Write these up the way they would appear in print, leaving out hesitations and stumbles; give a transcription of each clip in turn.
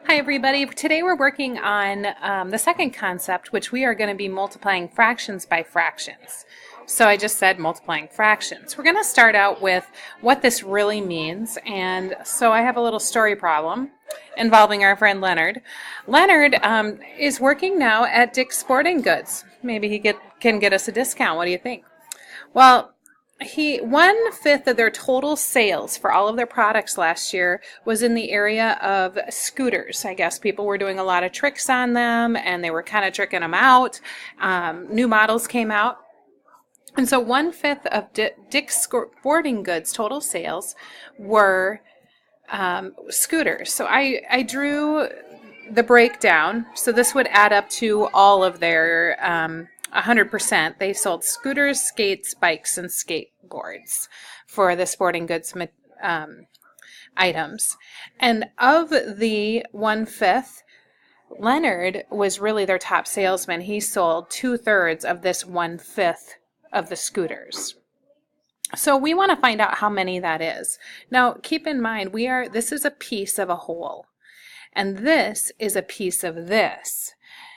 Hi everybody. Today we're working on the second concept, which we are going to be multiplying fractions by fractions. So I just said multiplying fractions. We're going to start out with what this really means, and so I have a little story problem involving our friend Leonard. Leonard is working now at Dick's Sporting Goods. Maybe he can get us a discount. What do you think? Well, 1/5 of their total sales for all of their products last year was in the area of scooters. I guess people were doing a lot of tricks on them and they were kind of tricking them out. New models came out. And so 1/5 of Dick's Sporting Goods total sales were scooters. So I drew the breakdown. So this would add up to all of their 100%. They sold scooters, skates, bikes, and skateboards for the sporting goods items. And of the 1/5, Leonard was really their top salesman. He sold 2/3 of this 1/5 of the scooters. So we want to find out how many that is. Now, keep in mind, this is a piece of a whole, and this is a piece of this.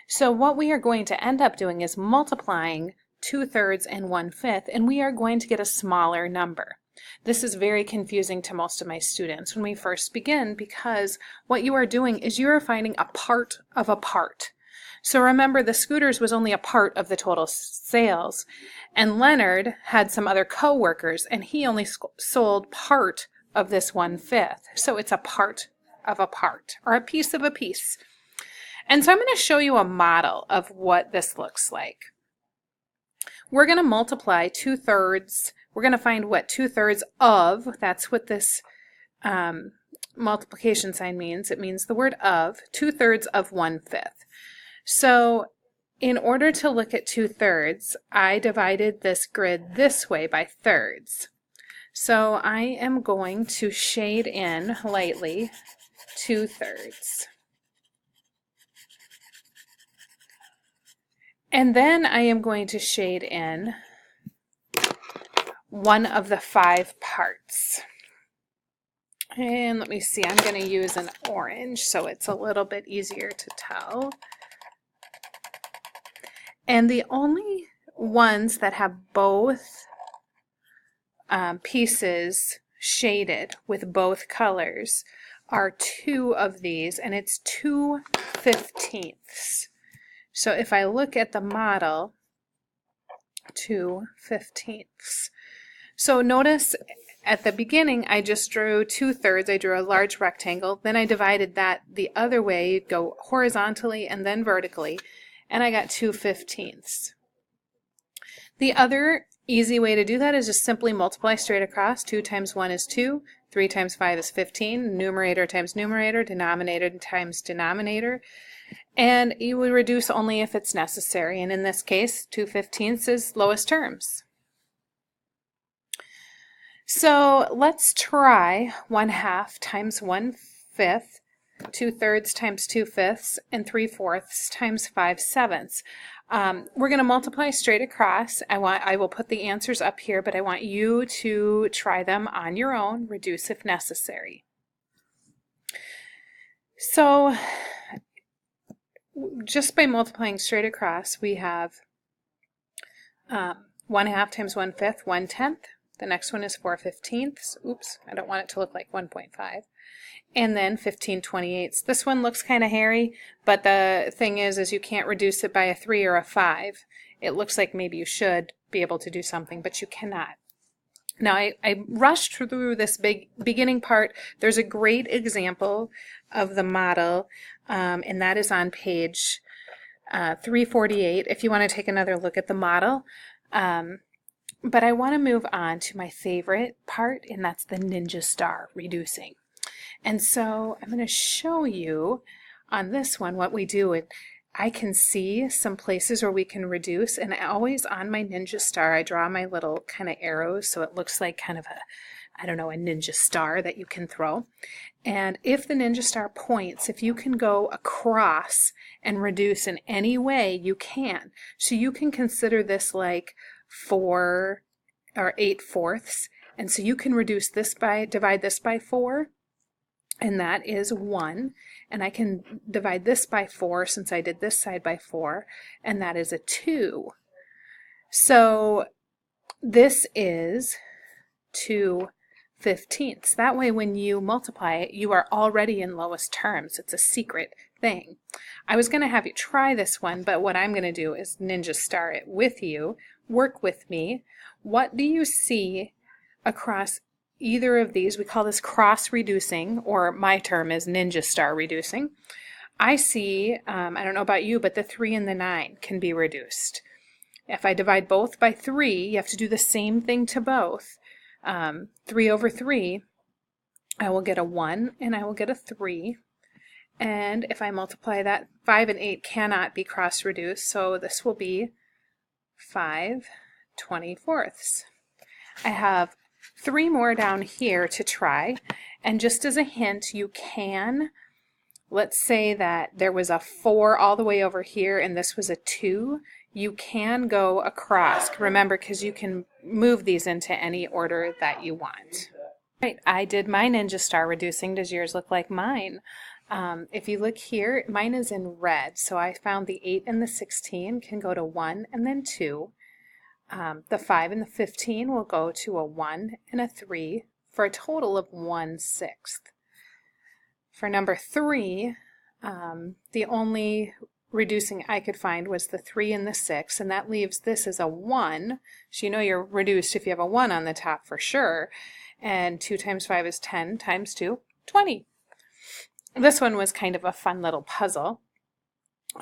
So what we are going to end up doing is multiplying 2/3 and 1/5, and we are going to get a smaller number. This is very confusing to most of my students when we first begin, because what you are doing is you are finding a part of a part. So remember, the scooters was only a part of the total sales, and Leonard had some other co-workers, and he only sold part of this 1/5. So it's a part of a part, or a piece of a piece. And so I'm going to show you a model of what this looks like. We're going to multiply 2/3. We're going to find what 2/3 of, that's what this multiplication sign means. It means the word of, 2/3 of 1/5. So in order to look at 2/3, I divided this grid this way by thirds. So I am going to shade in lightly 2/3. And then I am going to shade in one of the 5 parts. And let me see, I'm going to use an orange so it's a little bit easier to tell. And the only ones that have both pieces shaded with both colors are 2 of these, and it's 2/15. So if I look at the model, 2/15. So notice at the beginning I just drew 2/3. I drew a large rectangle, then I divided that the other way, go horizontally and then vertically, and I got 2/15. The other easy way to do that is just simply multiply straight across. 2 times 1 is 2, 3 times 5 is 15, numerator times numerator, denominator times denominator. And you would reduce only if it's necessary. And in this case, 2/15 is lowest terms. So let's try 1/2 times 1/5, 2/3 times 2/5, and 3/4 times 5/7. We're going to multiply straight across. I will put the answers up here, but I want you to try them on your own, reduce if necessary. So just by multiplying straight across, we have 1/2 times 1/5, 1/10. The next one is 4/15. Oops, I don't want it to look like 1.5. And then 15/28. This one looks kind of hairy, but the thing is you can't reduce it by a 3 or a 5. It looks like maybe you should be able to do something, but you cannot. Now, I rushed through this big beginning part. There's a great example of the model, and that is on page 348 if you want to take another look at the model. But I want to move on to my favorite part, and that's the ninja star, reducing. And so I'm going to show you on this one what we do. I can see some places where we can reduce, and always on my ninja star I draw my little kind of arrows so it looks like kind of a, I don't know, a ninja star that you can throw. And if the ninja star points, if you can go across and reduce in any way, you can. So you can consider this like 4 or 8/4, and so you can reduce this by, divide this by 4, and that is 1. And I can divide this by 4 since I did this side by 4, and that is a 2. So this is 2/15. That way when you multiply it, you are already in lowest terms. It's a secret thing. I was going to have you try this one, but what I'm going to do is Ninja Star it with you. Work with me. What do you see across either of these? We call this cross reducing, or my term is Ninja Star reducing. I see, I don't know about you, but the 3 and the 9 can be reduced. If I divide both by 3, you have to do the same thing to both. 3/3, I will get a 1 and I will get a 3. And if I multiply that, 5 and 8 cannot be cross-reduced, so this will be 5/24. I have 3 more down here to try, and just as a hint, you can, let's say that there was a 4 all the way over here and this was a 2, you can go across, remember, because you can move these into any order that you want. Right, I did my Ninja Star reducing. Does yours look like mine? If you look here, mine is in red, so I found the 8 and the 16 can go to 1 and then 2. The 5 and the 15 will go to a 1 and a 3 for a total of 1/6. For number 3, the only reducing I could find was the 3 and the 6, and that leaves this as a 1. So you know you're reduced if you have a 1 on the top for sure. And 2 times 5 is 10, times 2, 20. This one was kind of a fun little puzzle.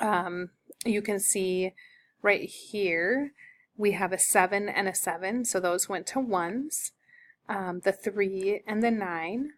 You can see right here we have a 7 and a 7, so those went to 1s. The 3 and the 9,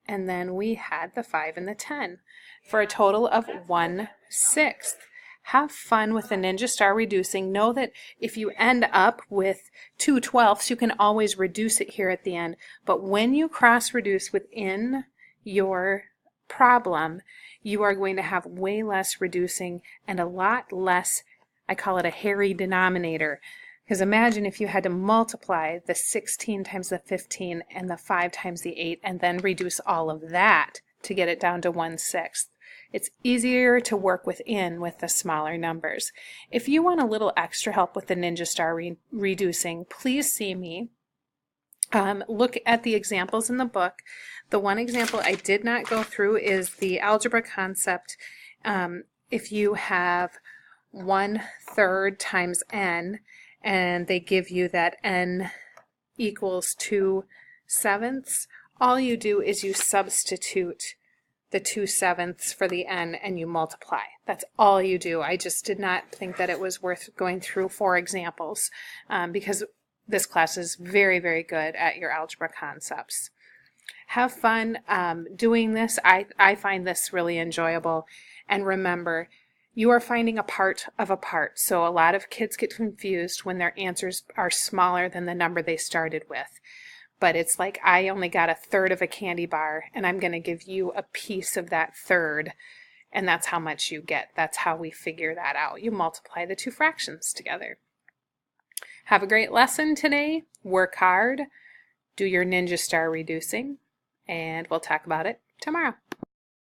and then we had the 5 and the 10 for a total of 1/6. Have fun with the Ninja Star reducing. Know that if you end up with 2/12, you can always reduce it here at the end, but when you cross reduce within your problem, you are going to have way less reducing and a lot less, I call it a hairy denominator. Because imagine if you had to multiply the 16 times the 15 and the 5 times the 8 and then reduce all of that to get it down to 1/6. It's easier to work within with the smaller numbers. If you want a little extra help with the Ninja Star reducing, please see me. Look at the examples in the book. The one example I did not go through is the algebra concept. If you have 1/3 times n, and they give you that n equals 2/7, all you do is you substitute the 2/7 for the n and you multiply. That's all you do. I just did not think that it was worth going through 4 examples because this class is very, very good at your algebra concepts. Have fun doing this. I find this really enjoyable. And remember, you are finding a part of a part. So a lot of kids get confused when their answers are smaller than the number they started with. But it's like I only got 1/3 of a candy bar and I'm going to give you a piece of that 1/3, and that's how much you get. That's how we figure that out. You multiply the 2 fractions together. Have a great lesson today. Work hard. Do your Ninja Star reducing, and we'll talk about it tomorrow.